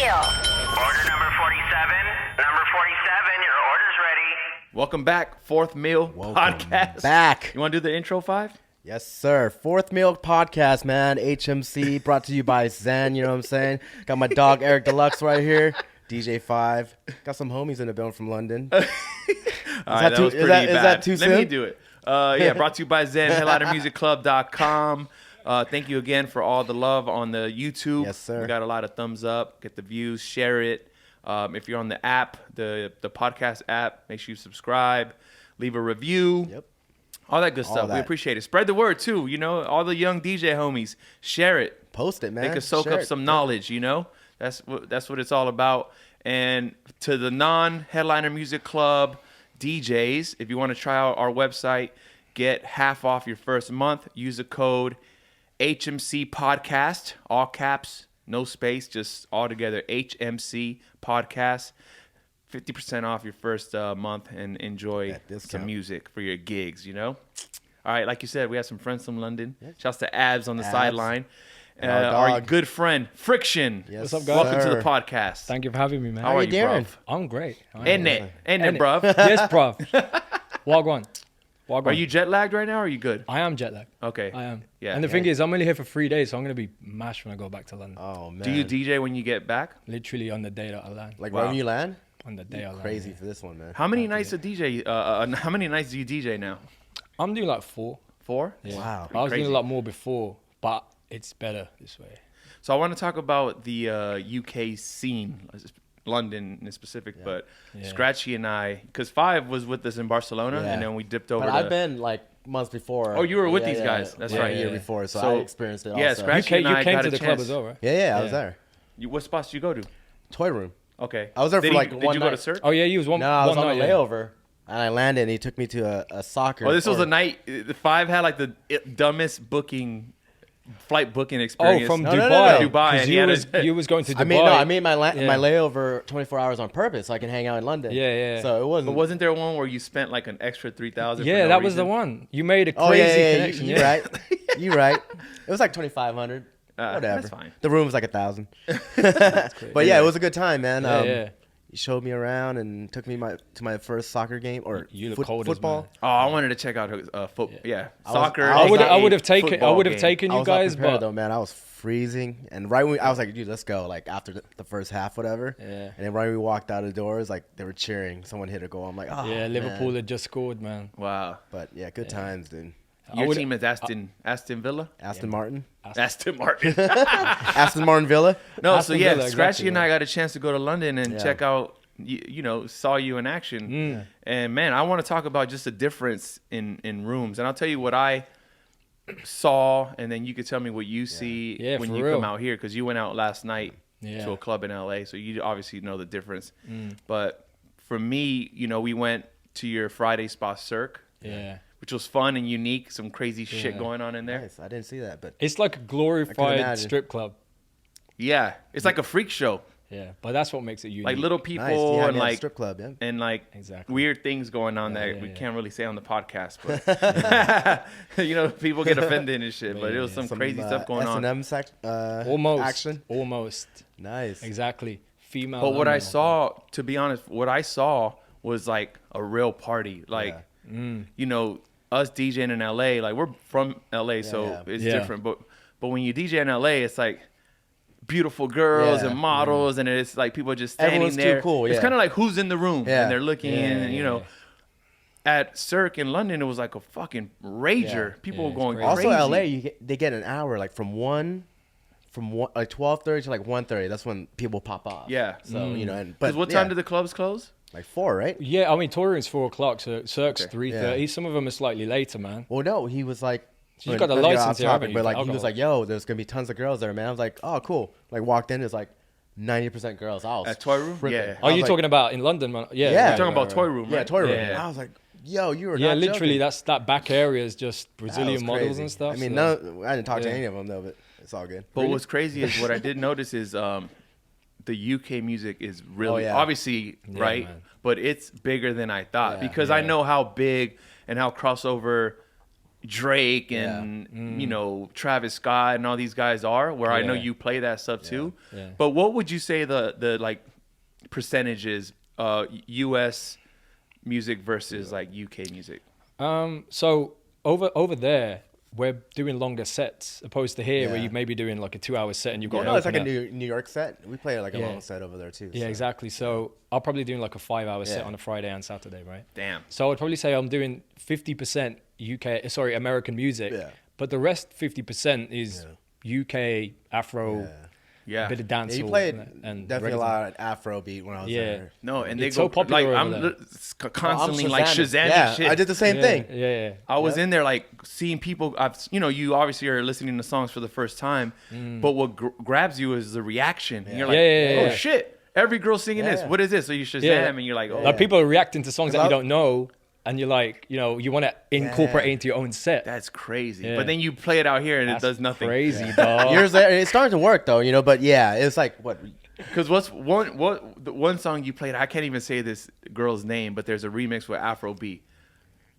meal. Order number 47. Number 47, your order's ready. Welcome back, Fourth Meal Podcast. Back. You want to do the intro 5? Yes, sir. Fourth Meal Podcast, man. HMC brought to you by Zen, you know what I'm saying? Got my dog Eric Dlux right here. DJ 5. Got some homies in the building from London. All right, that was pretty bad. Is that too soon? Let me do it. Yeah, brought to you by Zen, headlinermusicclub.com. Thank you again for all the love on the YouTube. Yes, sir. We got a lot of thumbs up. Get the views, share it. If you're on the app, the podcast app, make sure you subscribe, leave a review. Yep. All that good stuff. We appreciate it. Spread the word, too. You know, all the young DJ homies, share it. Post it, man. They can soak Share up it. some knowledge, you know? That's what it's all about. And to the non-Headliner Music Club DJs, if you want to try out our website, get half off your first month. Use the code HMC Podcast, all caps, no space, just all together, HMC Podcast. 50% off your first month and enjoy some music for your gigs, you know? All right, like you said, we have some friends from London. Shouts to Abs on the sideline. Our good friend, Fricktion. Yes, What's up, guys? Welcome to the podcast. Thank you for having me, man. How are you, doing? bruv? I'm great. Ain't it, bruv? Yes, bruv. Wagwan. Are you jet lagged right now or are you good? I am jet lagged. Okay. I am. Yeah. And the thing is, I'm only here for 3 days, so I'm going to be mashed when I go back to London. Oh, man. Do you DJ when you get back? Literally on the day that I land. Like, Wow. when you land? On the day I land. Crazy for this one, man. How many nights a DJ? How many nights do you DJ now? I'm doing like 4. 4? Yeah. Wow. I was Crazy. doing a lot more before, but it's better this way. So I want to talk about the UK scene, London in specific, but Yeah. Scratchy and I, because 5 was with us in Barcelona, Yeah. and then we dipped over But to... I've been, like, months before. Oh, you were with these guys. That's yeah, right. A year Yeah. before, so So, I experienced it yeah, also. Scratchy and I You came got to a the club chance. as well, right? Yeah, I was there. What spots did you go to? Toy Room. Okay. I was there Did for, like, Did one you go to night. Cirque? Oh, yeah, you was one No, I was one on a night, yeah. layover, and I landed, and he took me to a soccer. Oh, this was or- a night. The 5 had like the dumbest flight booking experience. Oh, from No, Dubai. no, no, no. Dubai, 'Cause and he you had was, a- you was going to Dubai. I made my Yeah. layover 24 hours on purpose so I can hang out in London. Yeah, yeah. So it wasn't. But wasn't there one where you spent like an extra 3,000? Yeah, for that no was the reason? one. You made a Oh crazy yeah, connection. You're right. You're right. It was like 2,500. Whatever. That's fine. The room was like 1,000. But yeah, it was a good time, man. Yeah, yeah. He showed me around and took me to my first soccer game or You look cold as football. man. Oh, I wanted to check out football. Yeah, I was- soccer. I was- I would have taken football game. taken I you was guys, not prepared but though, man. I was freezing, and right when I was like, dude, let's go. Like after the first half, whatever. Yeah. And then right when we walked out of the doors, like they were cheering. Someone hit a goal. I'm like, oh yeah, Liverpool man. had just scored, man. Wow. But yeah, good times, dude. Your would- team is Aston Villa. Aston Martin. Aston Martin. Aston Martin Villa. No, Aston so yeah, Villa, Scratchy exactly, and I got a chance to go to London and Yeah. check out. You know, saw you in action, Mm. and man, I want to talk about just the difference in rooms, and I'll tell you what I saw, and then you could tell me what you see Yeah, when for you real. come out here, because you went out last night Yeah. to a club in LA, so you obviously know the difference. Mm. But for me, you know, we went to your Friday Spa Cirque, Yeah. which was fun and unique. Some crazy shit Yeah. going on in there. Nice. I didn't see that, but It's like a glorified imagine. strip club. Yeah, it's like a freak show, Yeah, but that's what makes it unique. like little people nice. Yeah, and yeah, like strip club. Yeah. and like Exactly. weird things going on that yeah, we yeah. can't really say on the podcast, but you know, people get offended and shit. But it was some crazy stuff going on. S&M almost action. Almost. Nice. Exactly. Female. But what and I male. saw, to be honest, what I saw was like a real party. Like, you know, us DJing in LA, like we're from LA, so yeah. it's Yeah. different. But when you DJ in LA, it's like beautiful girls Yeah. and models, and it's like people just standing Everyone's too there. cool, It's yeah. kind of like who's in the room, Yeah. and they're looking Yeah, in, and you yeah, know. At Cirque in London, it was like a fucking rager. Yeah. People Yeah, were going it's crazy. crazy. Also, LA, they get an hour like from like 12:30 to like 1:30. That's when people pop off. Yeah. So you know, Because but what yeah, time do the clubs close? like 4, right? Yeah, I mean, touring's 4 o'clock, so Cirque's Okay. 3:30. Yeah. Some of them are slightly later, man. Well, no, he was like. So you've got the let's get license off here, topic, haven't you, but for like he was alcohol? like, "Yo, there's gonna be tons of girls there, man." I was like, "Oh, cool." Like walked in, there's like 90% girls. I was At Toy Room? tripping. Yeah. Are I you was talking like, about in London, man? Yeah. Yeah. You're talking about Toy Room, Yeah, right? Toy Room. Yeah. I was like, "Yo, you were Yeah, not literally, joking." that back area is just That was Brazilian models crazy. and stuff. I mean, so- I didn't talk to Yeah. any of them though, but it's all good. But what's crazy is what I did notice is the UK music is really yeah. obviously Yeah, right, man. but it's bigger than I thought Yeah. because I Yeah. know how big and how crossover Drake and you know Travis Scott and all these guys are. Where I know you play that stuff too. Yeah. But what would you say the like percentages U.S. music versus like UK music? So over there, we're doing longer sets opposed to here where Yeah. you may be doing like a 2-hour set and you've got No, an it's like a opener. New York set. We play like a Yeah. long set over there too. Yeah, so. exactly. So I'll probably doing like a 5-hour set Yeah. on a Friday and Saturday, right? Damn. So I'd probably say I'm doing 50% American music, Yeah. but the rest 50% is UK, Afro, Yeah. Yeah. a bit of Yeah, dancehall. you played and definitely a reggaeton. lot of Afrobeat when I was there. No, and they It's go so popular like over I'm there. constantly I'm like Shazamming. Shazamming Yeah, shit. I did the same Yeah, thing. Yeah. I was Yeah. in there like seeing people. You obviously are listening to songs for the first time, but what grabs you is the reaction. And you're like, Yeah. oh shit, every girl singing this. Yeah. What is this? So you Shazam, Yeah. and you're like, oh, Like people are reacting to songs that you Cause don't know, and you're like, you know, you want to incorporate it into your own set. that's crazy. Yeah. But then you play it out here and That's it does nothing. Crazy, dog. Years later, it's starting to work though, you know. But yeah, it's like what? Because the one song you played, I can't even say this girl's name, but there's a remix with Afrobeat.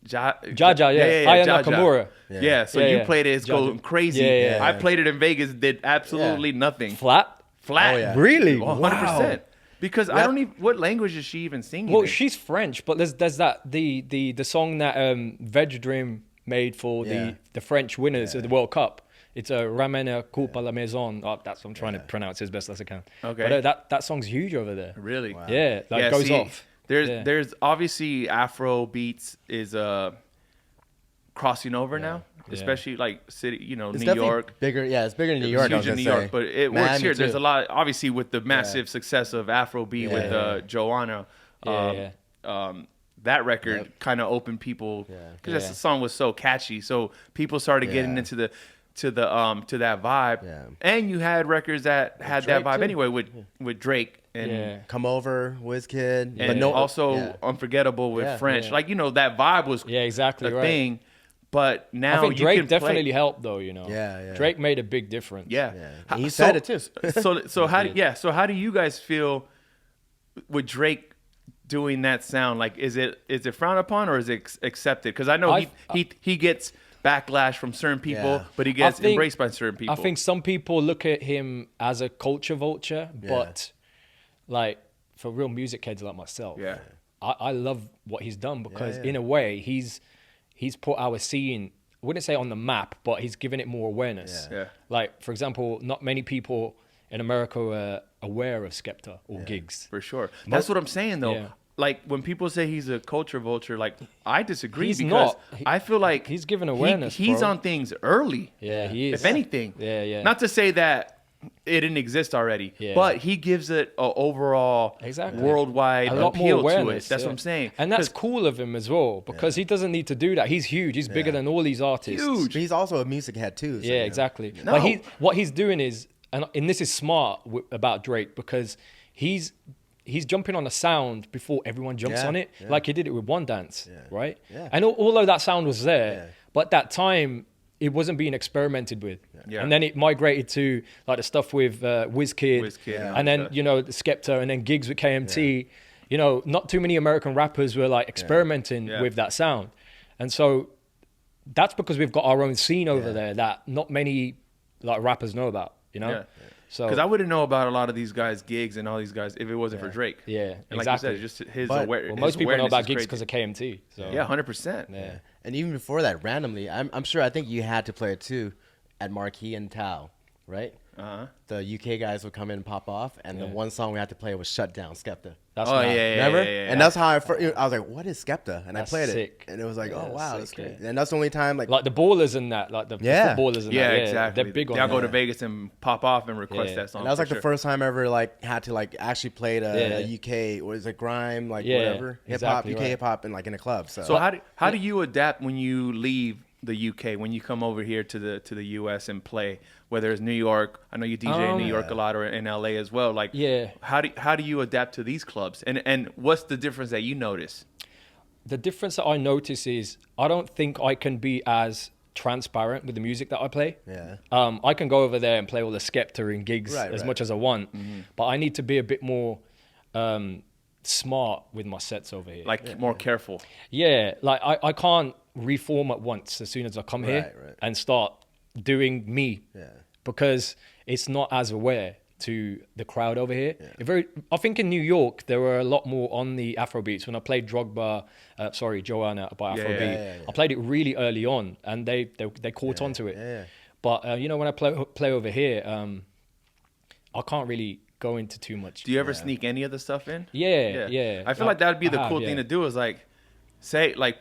Jaja, yeah. Aya Jaja. Nakamura. Yeah, so Yeah, you yeah. played it, it's Jaja. going crazy. Yeah. I played it in Vegas, did absolutely nothing. Flat? Flat. Oh, yeah. Really? 100%. Because I don't even, what language is she even singing? Well, in? she's French, but there's that the song that Veg Dream made for Yeah. the French winners of the World Cup. It's a Ramène coupe à la maison. Oh, that's what I'm trying to pronounce as best as I can. Okay. But that song's huge over there. Really? Wow. Yeah, like Yeah, goes see, off. Yeah. There's obviously Afro beats is crossing over now, especially like city, It's New definitely York. bigger. Yeah, it's bigger in New It's York. I huge was in gonna New say. York, but it works Miami, here. There's too. a lot, obviously, with the massive success of Afrobeat with Yeah. Joanna. That record kind of opened people because Yeah. that song was so catchy. So people started getting Yeah. into the to that vibe. Yeah. And you had records that had that Drake, vibe too. anyway with Drake and. Yeah. Come Over, Wizkid, And but no, also yeah. Unforgettable with Yeah. French. Yeah. Like, that vibe was Yeah, exactly a right. thing. But now I think you Drake can play- definitely helped though, you know. Yeah. Drake made a big difference. Yeah. Yeah. How- And he said it too. So how do you guys feel with Drake doing that sound? Like, is it frowned upon or is it accepted? Because I know he gets backlash from certain people, Yeah. but he gets I think- embraced by certain people. I think some people look at him as a culture vulture, but like for real music heads like myself, Yeah. I love what he's done because yeah. in a way he's put our scene, I wouldn't say on the map, but he's given it more awareness. Yeah. Like for example, not many people in America are aware of Skepta or gigs. For sure. That's what I'm saying though. Yeah. Like when people say he's a culture vulture, like I disagree He's because not. I feel like He's given awareness, He's bro. on things early. Yeah, he is. If anything. Yeah. Not to say that it didn't exist already, Yeah. but he gives it an overall Exactly. worldwide a lot more appeal to awareness. it. That's yeah. what I'm saying. And that's 'Cause cool of him as well because he doesn't need to do that. He's huge. He's bigger than all these artists. Huge. But he's also a music head too. So, Yeah, exactly. No. But what he's doing is, and this is smart about Drake because he's jumping on a sound before everyone jumps Yeah, on it, yeah. like he did it with One Dance, right? Yeah. And although that sound was there, Yeah. but that time it wasn't being experimented with. Yeah. And then it migrated to like the stuff with Wizkid, Wizkid and and then stuff. the Skepta, and then gigs with KMT. Not too many American rappers were like experimenting Yeah. with that sound, and so that's because we've got our own scene over Yeah. there that not many like rappers know about. Yeah. So Because I wouldn't know about a lot of these guys' gigs and all these guys if it wasn't for Drake. Yeah, And like exactly. you said, just his But- awareness. well, most people know about gigs because of KMT. So Yeah, 100%. yeah. And even before that, randomly, I'm sure I think you had to play it too at Marquee and Tao, right? Uh-huh. The UK guys would come in and pop off, and the Yeah. one song we had to play was "Shut Down" Skepta. That's Oh, mad. yeah. Remember? yeah. And that's how I was like, "What is Skepta?" And That's I played sick. it, and it was like, Yeah, "Oh wow, that's that's sick, great." And that's the only time like Like the ballers and that, like the Yeah. footballers and Yeah, that. exactly. They're big on They'll that. go to Vegas and pop off and request Yeah. that song. And that was for like the sure. first time I ever like had to like actually play Yeah. a UK or is it grime like Yeah, whatever hip hop exactly UK right. hip hop in like in a club. So, So how do you adapt when you leave the UK, when you come over here to the US and play, whether it's New York? I know you DJ in New York a lot, or in LA as well. Like, Yeah. how do you adapt to these clubs? And what's the difference that you notice? The difference that I notice is I don't think I can be as transparent with the music that I play. Yeah. I can go over there and play all the Skepta in gigs Right, as right. much as I want, but I need to be a bit more smart with my sets over here. Like more careful. Yeah, like I can't reform at once as soon as I come here Right. and start doing me. Yeah. Because it's not as aware to the crowd over here. I think in New York there were a lot more on the Afro beats. When I played Joanna by Afrobeat, yeah. I played it really early on, and they caught onto it. Yeah. But you know, when I play over here, I can't really go into too much. Do you ever sneak any of the stuff in? Yeah. I feel like that would be the I cool have, thing yeah. to do is like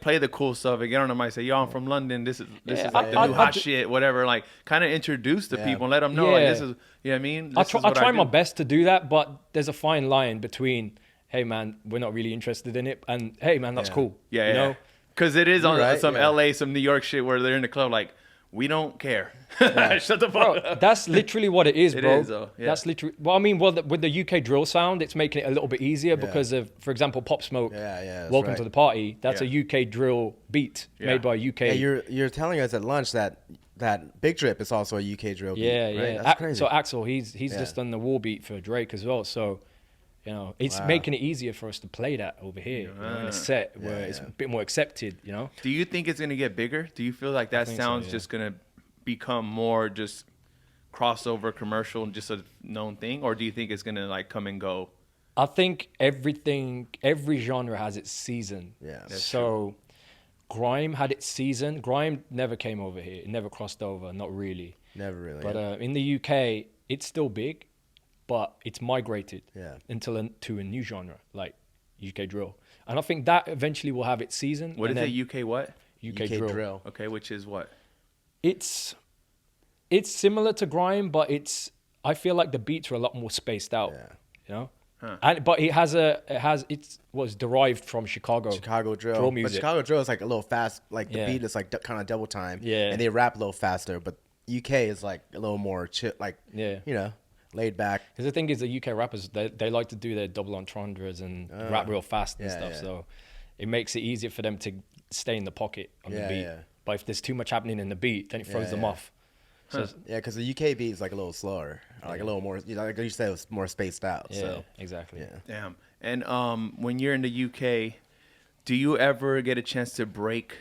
play the cool stuff and get on the mic, say, yo, I'm from London. This is like the I new hot shit, whatever. Like kind of introduce the people and let them know like this is, you know what I mean? I This is what try do. my best to do that, but there's a fine line between, hey man, we're not really interested in it, and hey man, that's cool. Yeah, you know? Because it is on right, some yeah. LA, some New York shit where they're in the club like, we don't care. Shut the fuck Bro, up. that's literally what it is, It bro. is, though, yeah. That's literally. Well, I mean, with the UK drill sound, it's making it a little bit easier because of, for example, Pop Smoke. Yeah, that's Welcome right. to the party. That's Yeah. a UK drill beat Yeah. made by UK. Yeah, you're telling us at lunch that Big Drip is also a UK drill beat. Yeah, right? yeah. That's crazy. So Axel, he's just done the war beat for Drake as well. So, you know, it's making it easier for us to play that over here you know, in a set where it's a bit more accepted. You know. Do you think it's gonna get bigger? Do you feel like that think so, sound's yeah. just gonna become more just crossover commercial and just a known thing, or do you think it's gonna like come and go? I think every genre has its season. Yeah. That's So grime had its season. Grime never came over here. It never crossed over. Not really. Never really. But in the UK, it's still big, but it's migrated to a new genre like UK drill. And I think that eventually will have its season. What is and it? UK what? then UK drill. Okay, which is what? It's similar to grime, but I feel like the beats are a lot more spaced out. Yeah. You know? But it was derived from Chicago drill music. But Chicago drill is like a little fast. Like the Yeah. beat is like kind of double time. Yeah. And they rap a little faster. But UK is like a little more chill, like you know, laid back. Because the thing is, the UK rappers they like to do their double entendres and rap real fast and yeah, stuff. yeah. So it makes it easier for them to stay in the pocket on the Yeah, beat. yeah. But if there's too much happening in the beat, then it throws them yeah. off. So Yeah, because the UK beat is like a little slower, or like a little more. You know, like you said, it was more spaced out. yeah, So exactly. yeah. Damn. And when you're in the UK, do you ever get a chance to break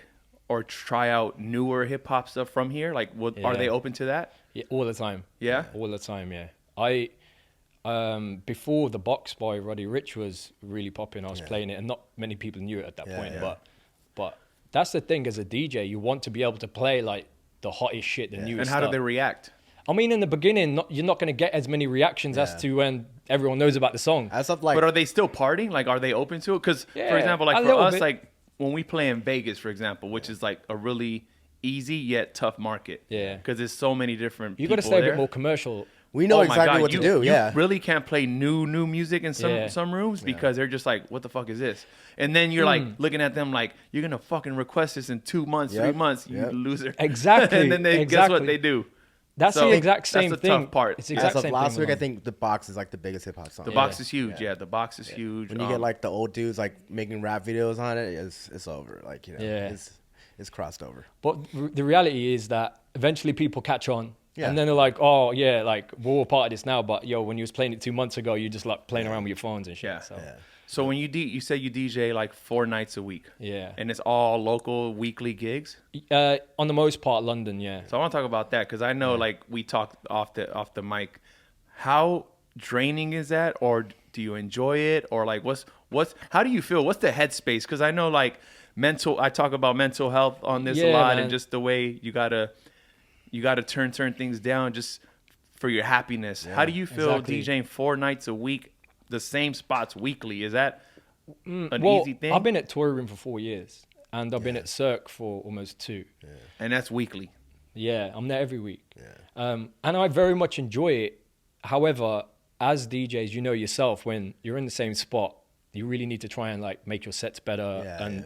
or try out newer hip hop stuff from here? Like, are Yeah. they open to that? Yeah, all the time. Yeah? all the time. Yeah, I before the Box by Roddy Ricch was really popping, I was playing it, and not many people knew it at that point. yeah. But that's the thing as a DJ, you want to be able to play like the hottest shit, the newest And how stuff. do they react? I mean, in the beginning, you're not going to get as many reactions as to when everyone knows about the song. As of like, But are they still partying? Like, are they open to it? Because, for Yeah, example, a like for little us, bit. like when we play in Vegas, for example, which is like a really easy yet tough market. Yeah. Because there's so many different You people got to stay a there. bit more commercial. we know Oh my exactly God, what you, to do. You Yeah. really can't play new music in Yeah. some rooms because they're just like, what the fuck is this? And then you're like looking at them like, you're gonna fucking request this in 2 months, Yep. 3 months, you Yep. loser. Exactly. And then guess what they do? That's So, the exact same that's the thing. tough part. It's the As exact As of same last thing week, with I them. think the box is like the biggest hip hop song. The box is huge. Yeah, the box is huge. When you get like the old dudes like making rap videos on it, it's over. Like, you know, Yeah. it's crossed over. But the reality is that eventually people catch on. Yeah. And then they're like, oh, yeah, like, we're all part of this now. But, yo, when you was playing it 2 months ago, you just, like, playing around with your phones and shit. Yeah. So, Yeah. So when you say you DJ like 4 nights a week. Yeah. And it's all local weekly gigs. On the most part, London, yeah. So I want to talk about that because I know like we talked off the mic. How draining is that, or do you enjoy it, or like what's how do you feel? What's the headspace? Because I know like I talk about mental health on this a Yeah, lot, man. and just the way you gotta turn things down just for your happiness. How do you feel exactly. DJing 4 nights a week, the same spots weekly? Is that an Well, easy thing? I've been at Toy Room for 4 years. And I've been at Cirque for almost 2. And that's weekly. Yeah, I'm there every week. And I very much enjoy it. However, as DJs, you know yourself, when you're in the same spot, you really need to try and like make your sets better and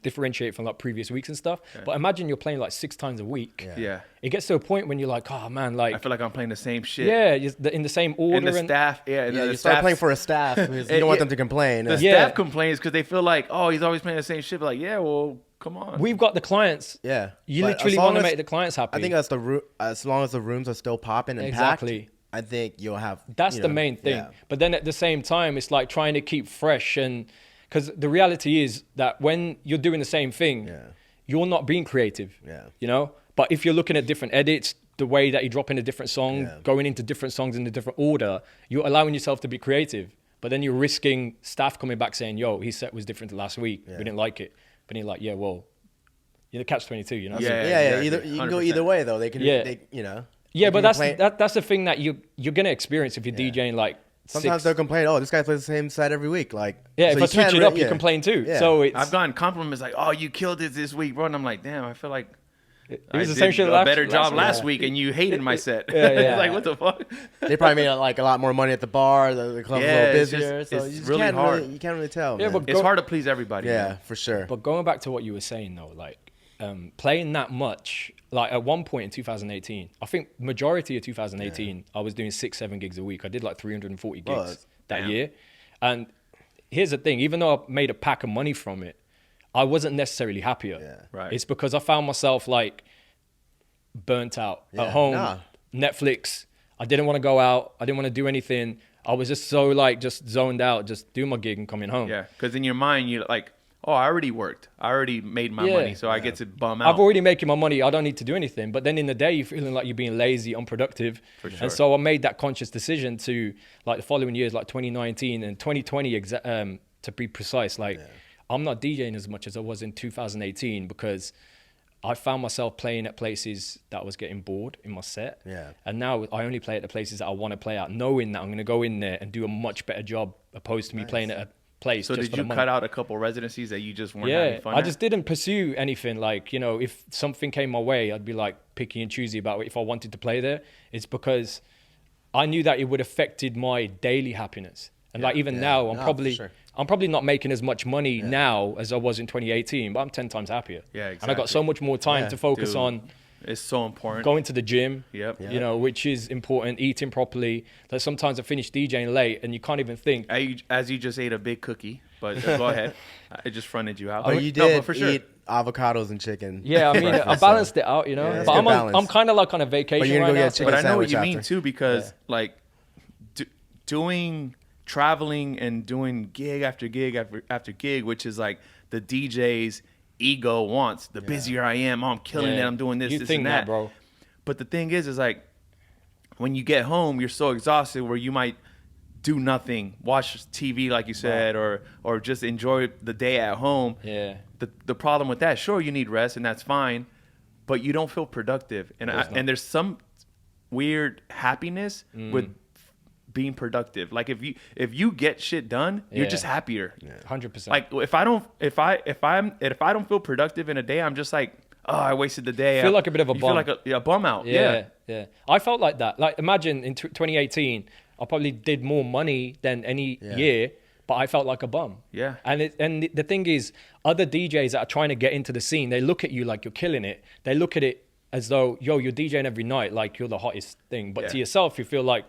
differentiate from like previous weeks and stuff. But imagine you're playing like 6 times a week. Yeah. It gets to a point when you're like, oh man, like I feel like I'm playing the same shit. in the same order. And the staff, Yeah, the you start staff- playing for a staff because you don't want them to complain. The staff complains because they feel like, oh, he's always playing the same shit. But like, yeah, well, come on. We've got the clients. Yeah. You But literally as long want to as- make the clients happy. I think as long as the rooms are still popping and Exactly. packed, I think you'll have. That's you the know, main thing. yeah. But then at the same time, it's like trying to keep fresh, and because the reality is that when you're doing the same thing, you're not being creative. Yeah. You know? But if you're looking at different edits, the way that you drop in a different song, Yeah. going into different songs in a different order, you're allowing yourself to be creative. But then you're risking staff coming back saying, yo, his set was different to last week. Yeah. We didn't like it. But you're like, yeah, well, you're the catch-22, you know? Yeah. Exactly. exactly. You can go either 100%. way though. They can, Yeah. you know. Yeah, they but can that's the thing that you're gonna experience if you're DJing like Sometimes 6. they'll complain, oh, this guy plays the same set every week. Like, Yeah, so if I switch it up, you yeah. complain too. Yeah. So it's I've gotten compliments like, "Oh, you killed it this week, bro," and I'm like, "Damn, I feel like it I was the did same shit a better job last week. week, and you hated my set." Yeah, yeah. It's like, what the fuck? They probably made like a lot more money at the bar. The club's a Yeah, little it's busier. just- so it's you just really can't hard. you can't really tell. Yeah, man. but It's hard to please everybody. yeah, man. for sure. But going back to what you were saying though, like playing that much, like at one point in 2018, I think majority of 2018, I was doing 6-7 gigs a week. I did like 340 gigs Well, that damn. year. And here's the thing, even though I made a pack of money from it, I wasn't necessarily happier. Yeah. Right. It's because I found myself like burnt out Yeah, at home, nah. Netflix. I didn't want to go out. I didn't want to do anything. I was just so like just zoned out, just do my gig and coming home. Yeah, because in your mind you're like, "Oh, I already worked. I already made my Yeah. money, so I get to bum out." I've already making my money. I don't need to do anything. But then in the day, you're feeling like you're being lazy, unproductive. For sure. And so I made that conscious decision to, like the following years, like 2019 and 2020, to be precise. Like I'm not DJing as much as I was in 2018 because I found myself playing at places that I was getting bored in my set. Yeah. And now I only play at the places that I want to play at, knowing that I'm going to go in there and do a much better job opposed to me playing at a place. So just did for the you money. cut out a couple residencies that you just weren't Yeah, having fun I at? just didn't pursue anything. Like, you know, if something came my way, I'd be like picky and choosy about if I wanted to play there. It's because I knew that it would affected my daily happiness. And like even now, No, for sure. I'm probably not making as much money now as I was in 2018, but I'm 10 times happier. Yeah, And I got exactly. so much more time Yeah, to focus dude. on It's so important. going to the gym. Yep. You know, which is important, eating properly. Like sometimes I finish DJing late and you can't even think. As you just ate a big cookie, but go ahead. I just fronted you out. But you No, did but for sure. eat avocados and chicken. Yeah, I mean, I breakfast, so- balanced it out, you know. Yeah, it's but good I'm balance. kind of like on a vacation you're gonna right go now. get so- But I know what sandwich you mean after. too, because like doing traveling and doing gig after gig after gig, which is like the DJ's ego wants. The busier I am, oh, I'm killing Yeah. it. I'm doing this, You this, think and that, that, bro. But the thing is like when you get home, you're so exhausted where you might do nothing, watch TV like you said, or just enjoy the day at home. Yeah. The problem with that, sure, you need rest and that's fine, but you don't feel productive. And and there's some weird happiness with being productive. Like if you get shit done, you're Yeah. just happier. 100%. Like if I don't feel productive in a day, I'm just like, oh, I wasted the day. Feel like a bit of a You bum. feel like a bum out. Yeah. I felt like that. Like imagine in 2018, I probably did more money than any year, but I felt like a bum. Yeah. And the thing is, other DJs that are trying to get into the scene, they look at you like you're killing it. They look at it as though, yo, you're DJing every night, like you're the hottest thing. But to Yeah. yourself, you feel like,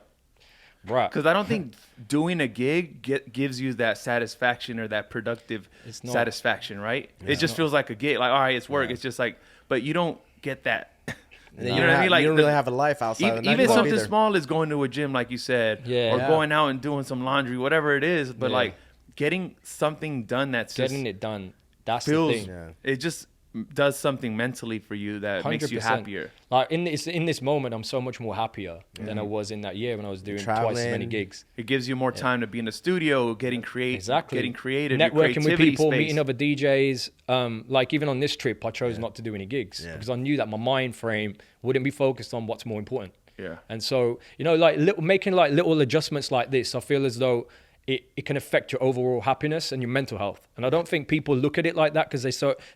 bruh. Because I don't think doing a gig gives you that satisfaction or that productive It's not. satisfaction, right? It just feels like a gig. Like, all right, it's work. It's just like, but you don't get that. And You then know what I mean? Like you don't the- really have a life outside of the Even nightclub something either. small is going to a gym, like you said, Yeah. or Yeah. going out and doing some laundry, whatever it is. But Yeah. like getting something done that's just Getting it done. That's feels, the thing. Yeah. it just does something mentally for you that makes you 100%. happier. Like in this moment, I'm so much more happier than I was in that year when I was doing twice as many traveling. gigs. It gives you more time to be in the studio, getting creative, Exactly. getting creative, your Networking with creativity people, space. meeting other DJs. Like even on this trip, I chose not to do any gigs because I knew that my mind frame wouldn't be focused on what's more important. Yeah. And so, you know, like making like little adjustments like this, I feel as though it can affect your overall happiness and your mental health. And I don't think people look at it like that because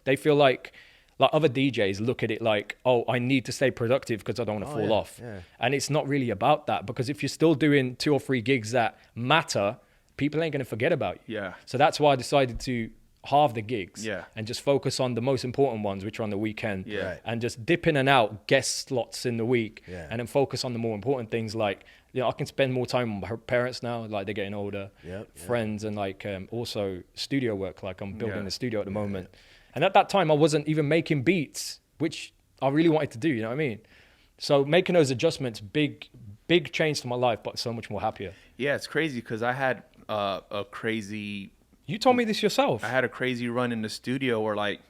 they feel like other DJs look at it like, oh, I need to stay productive because I don't want to fall off. yeah. And it's not really about that because if you're still doing 2 or 3 gigs that matter, people ain't going to forget about you. Yeah. So that's why I decided to halve the gigs Yeah. and just focus on the most important ones, which are on the weekend. Yeah. Right. And just dip in and out guest slots in the week Yeah. and then focus on the more important things like, you know, I can spend more time with my parents now, like they're getting older, friends, and like also studio work. Like I'm building Yeah. a studio at the moment. And at that time, I wasn't even making beats, which I really wanted to do, you know what I mean? So making those adjustments, big change to my life, but so much more happier. Yeah, it's crazy because I had a crazy You told me this yourself. I had a crazy run in the studio where like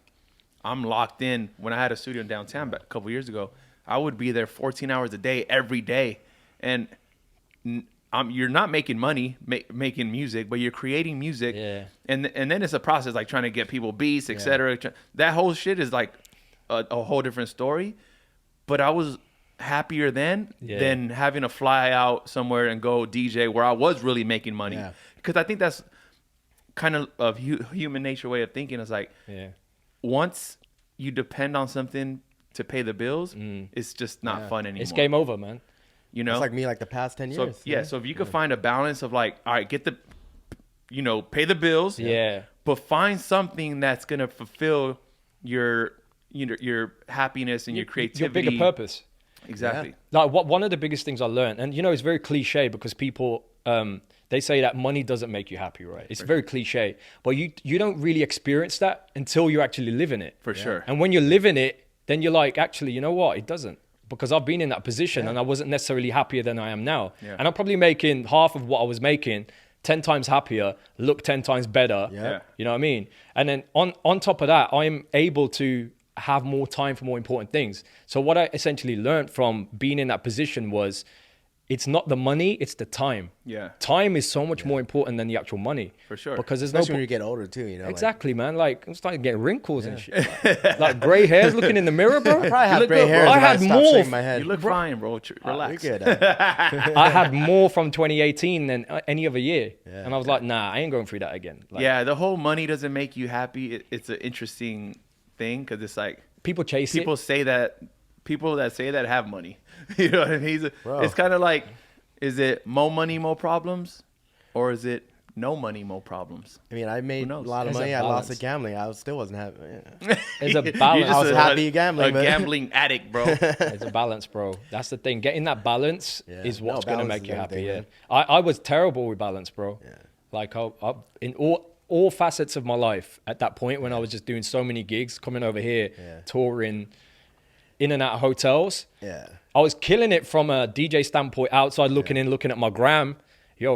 I'm locked in. When I had a studio in downtown a couple years ago, I would be there 14 hours a day every day, and you're not making money making music, but you're creating music. Yeah. And then it's a process like trying to get people beats, etc. That whole shit is like a whole different story. But I was happier then than having to fly out somewhere and go DJ where I was really making money. Because I think that's kind of human nature way of thinking. It's like once you depend on something to pay the bills, it's just not fun anymore. It's game over, man. You know, it's like me, like the past 10 years. So if you could find a balance of like, all right, get the, pay the bills. Yeah. But find something that's gonna fulfill your happiness and your creativity, your bigger purpose. Exactly. Like one of the biggest things I learned, and it's very cliche because people they say that money doesn't make you happy, right? It's very cliche, but you don't really experience that until you actually live in it. For sure. And when you live in it, then you're like, actually, you know what? It doesn't. Because I've been in that position and I wasn't necessarily happier than I am now. Yeah. And I'm probably making half of what I was making, 10 times happier, look 10 times better. Yeah. You know what I mean? And then on top of that, I'm able to have more time for more important things. So what I essentially learned from being in that position was it's not the money, it's the time. Yeah. Time is so much more important than the actual money. For sure. Because there's especially when you get older too, Exactly, man. Like I'm starting to get wrinkles and shit. Like gray hairs looking in the mirror, bro. I probably have gray hairs. I had more. My head. You look fine, bro. Relax. You're good. I had more from 2018 than any other year. Yeah. And I was like, nah, I ain't going through that again. Like, the whole money doesn't make you happy. It's an interesting thing because it's like people chase people it. say that people that say that have money. You know what I mean? It's kind of like, is it more money, more problems, or is it no money, more problems? I mean, I made a lot of money. I lost at gambling. I still wasn't happy. There's a balance. I was happy gambling. A gambling addict, bro. There's a balance, bro. That's the thing. Getting that balance is what's going to make you happy. I was terrible with balance, bro. Yeah. Like in all facets of my life at that point when I was just doing so many gigs, coming over here, touring, in and out of hotels. Yeah. I was killing it from a DJ standpoint, outside looking in, looking at my gram.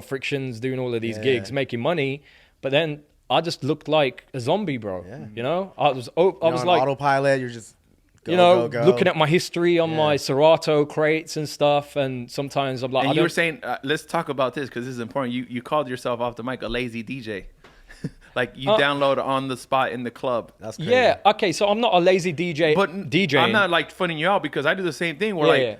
Friction's doing all of these gigs, making money. But then I just looked like a zombie, bro. Yeah. You know, I was like autopilot. You're just go. Looking at my history on my Serato crates and stuff. And sometimes I'm like, and you were saying, let's talk about this because this is important. You called yourself off the mic a lazy DJ. Like you download on the spot in the club. That's crazy. Yeah. Okay. So I'm not a lazy DJ. But DJ. I'm not like funning you out because I do the same thing. Where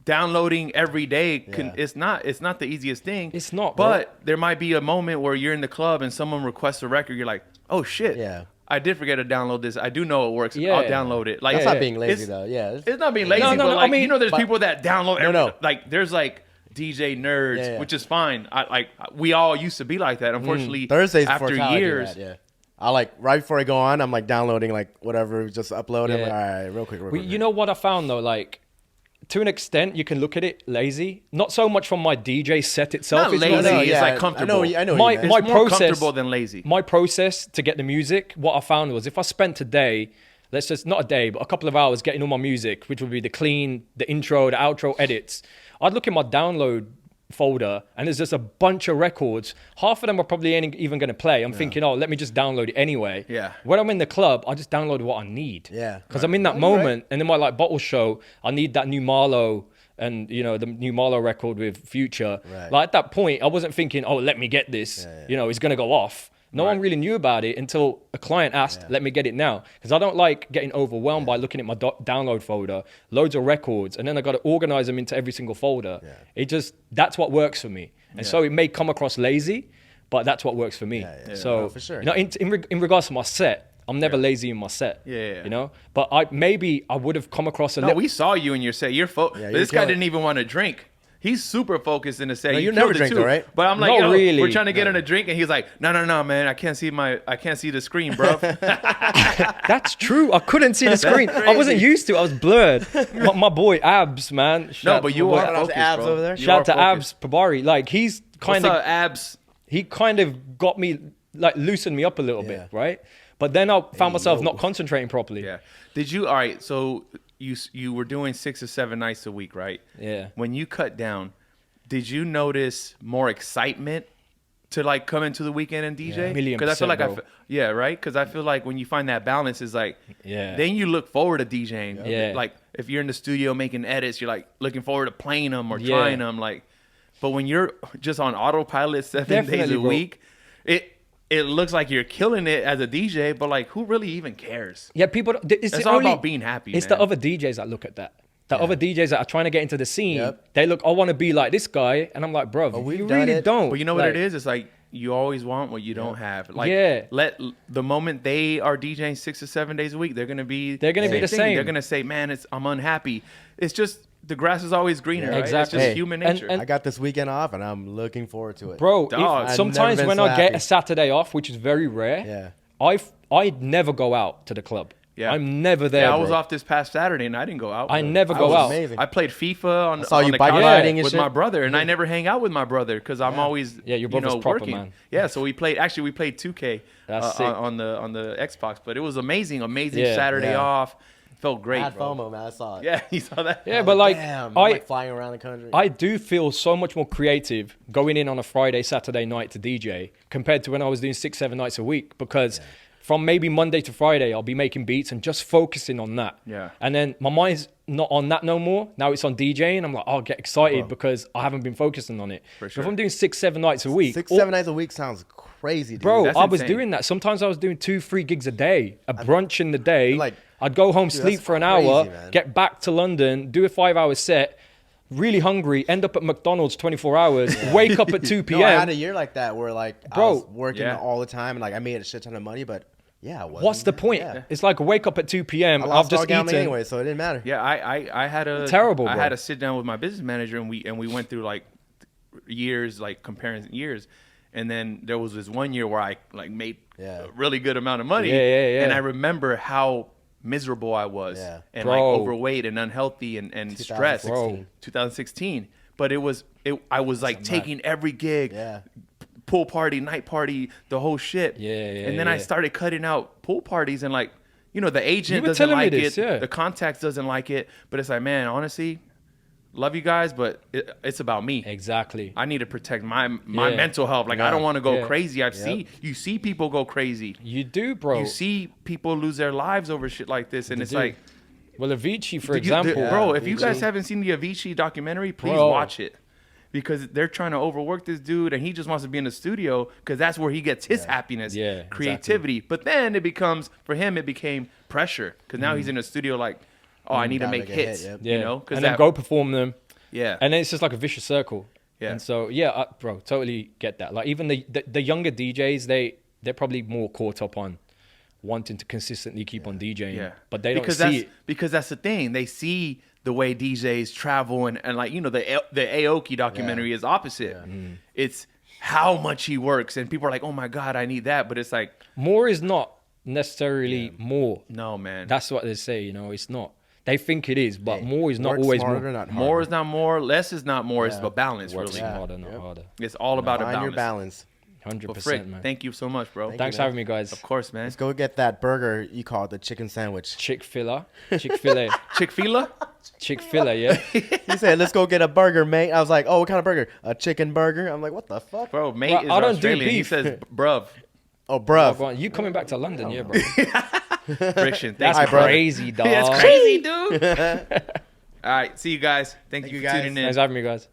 downloading every day it's not the easiest thing. It's not. But there might be a moment where you're in the club and someone requests a record. You're like, oh shit. Yeah. I did forget to download this. I do know it works. Yeah. I'll download it. Like that's not being lazy though. Yeah. It's not being lazy. But like, I mean, there's people that download. Like there's like DJ nerds, which is fine. We all used to be like that. Unfortunately, Thursdays after years. I like right before I go on, I'm like downloading like whatever, just upload it. Like, all right, real quick. You know what I found though, like to an extent, you can look at it lazy. Not so much from my DJ set itself. Not lazy. It's like comfortable. I know. My more process, comfortable than lazy. My process to get the music, what I found was if I spent a day, let's just not a day, but a couple of hours getting all my music, which would be the clean, the intro, the outro edits. I'd look in my download folder and there's just a bunch of records. Half of them are probably ain't even going to play. I'm thinking, let me just download it anyway. Yeah. When I'm in the club, I just download what I need. Yeah. Because I'm in that moment, and then my like bottle show, I need that new Marlowe and the new Marlowe record with Future. Right. Like at that point, I wasn't thinking, let me get this. It's going to go off. No one really knew about it until a client asked, let me get it now. Because I don't like getting overwhelmed by looking at my download folder, loads of records, and then I got to organize them into every single folder. Yeah. That's what works for me. And so it may come across lazy, but that's what works for me. So, for sure. In regards to my set, I'm never lazy in my set. But I would have come across a little. We saw you in your set. This guy didn't even want to drink. He's super focused in the set. No, you never drink, though, right? But I'm like, really. We're trying to get him a drink, and he's like, no, man, I can't see the screen, bro. That's true. I couldn't see the screen. I wasn't used to it. I was blurred. My boy Abs, man. But you are focused, Abs bro. over there. Shout out to Abs Pabari. Like he's kind What's of up, Abs. He kind of got me like loosened me up a little bit, right? But then I found myself not concentrating properly. Yeah. Did you? All right. So you were doing 6 or 7 nights a week, right? Yeah. When you cut down, did you notice more excitement to like come into the weekend and DJ? Million I feel like percent, right? Because I feel like when you find that balance, is like, then you look forward to DJing. Yeah. Like if you're in the studio making edits, you're like looking forward to playing them or trying them. Like, but when you're just on autopilot 7 days a week, it looks like you're killing it as a DJ. But like, who really even cares? Yeah, people. It's all about being happy. It's man. the other DJs that look at that. The other DJs that are trying to get into the scene, Yep. they look, I want to be like this guy. And I'm like, bro, we've you done really it. don't. But you know what it is? It's like you always want what you don't have. Like, let the moment they are DJing 6 to 7 days a week, they're gonna be the thing. same. They're gonna say, "Man, I'm unhappy." It's just the grass is always greener. Right? Exactly. It's just human nature. I got this weekend off, and I'm looking forward to it. Bro, Dog. sometimes I've never when been so I get happy. a Saturday off, which is very rare, I never go out to the club. Yeah. I'm never there. Yeah, I was bro. off this past Saturday and I didn't go out. I never go was out. amazing. I played FIFA on, saw on you the bike couch riding and with shit. my brother, and I never hang out with my brother because I'm always your brother's proper, working. man. Yeah, so we played 2K That's sick. on the Xbox, but it was amazing Yeah. Saturday off. Felt great. I had bro. FOMO, man. I saw it. Yeah, you saw that. Yeah, but like, Damn, I'm I like flying around the country. I do feel so much more creative going in on a Friday, Saturday night to DJ compared to when I was doing 6, 7 nights a week because from maybe Monday to Friday, I'll be making beats and just focusing on that. Yeah. And then my mind's not on that no more. Now it's on DJing. I'm like, I'll get excited because I haven't been focusing on it. For But sure. if I'm doing 6, 7 nights a week, 6, 7 nights a week sounds crazy, dude. bro, That's I was insane. doing that. Sometimes I was doing 2, 3 gigs a day, a brunch in the day. Like, I'd go home, dude, sleep that's for an crazy, hour, man. get back to London, do a 5-hour set, really hungry, end up at McDonald's 24 hours, wake up at 2 p.m. No, I had a year like that where like I Bro, was working yeah. all the time and like I made a shit ton of money, but yeah, it wasn't. What's the point? Yeah. It's like wake up at 2 p.m. I I've lost all just gambling eaten. anyway, so it didn't matter. Yeah, I had a Terrible, I bro. had to sit down with my business manager and we went through like years, like comparing years, and then there was this one year where I like made Yeah. a really good amount of money. Yeah. And I remember how miserable I was Yeah. and Bro. like overweight and unhealthy and stressed. 2016. 2016. But I was like taking every gig. Yeah. Pool party, night party, the whole shit. And then I started cutting out pool parties and like, the agent were doesn't telling me like this, it. yeah. The contacts doesn't like it. But it's like, man, honestly, love you guys, but it's about me. Exactly. I need to protect my Yeah. mental health. Like I don't want to go Yeah. crazy. You see people go crazy. You do, bro. You see people lose their lives over shit like this, and They it's do. like, Well, Avicii, for did you- example. bro, if you Avicii. guys haven't seen the Avicii documentary, please Bro. watch it. Because they're trying to overwork this dude, and he just wants to be in the studio because that's where he gets his happiness, Yeah, creativity. But then it became pressure because now he's in the studio like, oh, I need to Gotta make make a hit, hits, yep. Yeah. you know? And then go perform them. yeah, And then it's just like a vicious circle. Yeah. And so, yeah, bro, totally get that. Like even the younger DJs, they're probably more caught up on wanting to consistently keep on DJing. yeah. But they don't because see it. because that's the thing. They see the way DJs travel and like the Aoki documentary is opposite. It's how much he works, and people are like, oh my god, I need that. But it's like, More is not necessarily more. no, man. That's what they say, it's not. They think it is, but more is not Work always smarter, more. not harder. More is not more. Less is not more. It's about balance, Work really. harder, not harder. It's all about a Find your balance. balance. 100%, But Frick, man. thank you so much, bro. Thanks for having me, guys. Of course, man. Let's go get that burger you call it the chicken sandwich. Chick-fil-A. Chick-fil-A. Chick-fil-A? Chick-fil-A, yeah. He said, "Let's go get a burger, mate." I was like, "Oh, what kind of burger? A chicken burger?" I'm like, "What the fuck?" Bro, mate Bro, is I don't do Australian. He beef. says, bruv. Oh, bruv. Go on. You coming back to London, yeah, bro. Friction. That's Thanks, bro. crazy, dog. That's crazy, dude. All right. See you guys. Thank you you, for guys. tuning in. Thanks for having me, guys.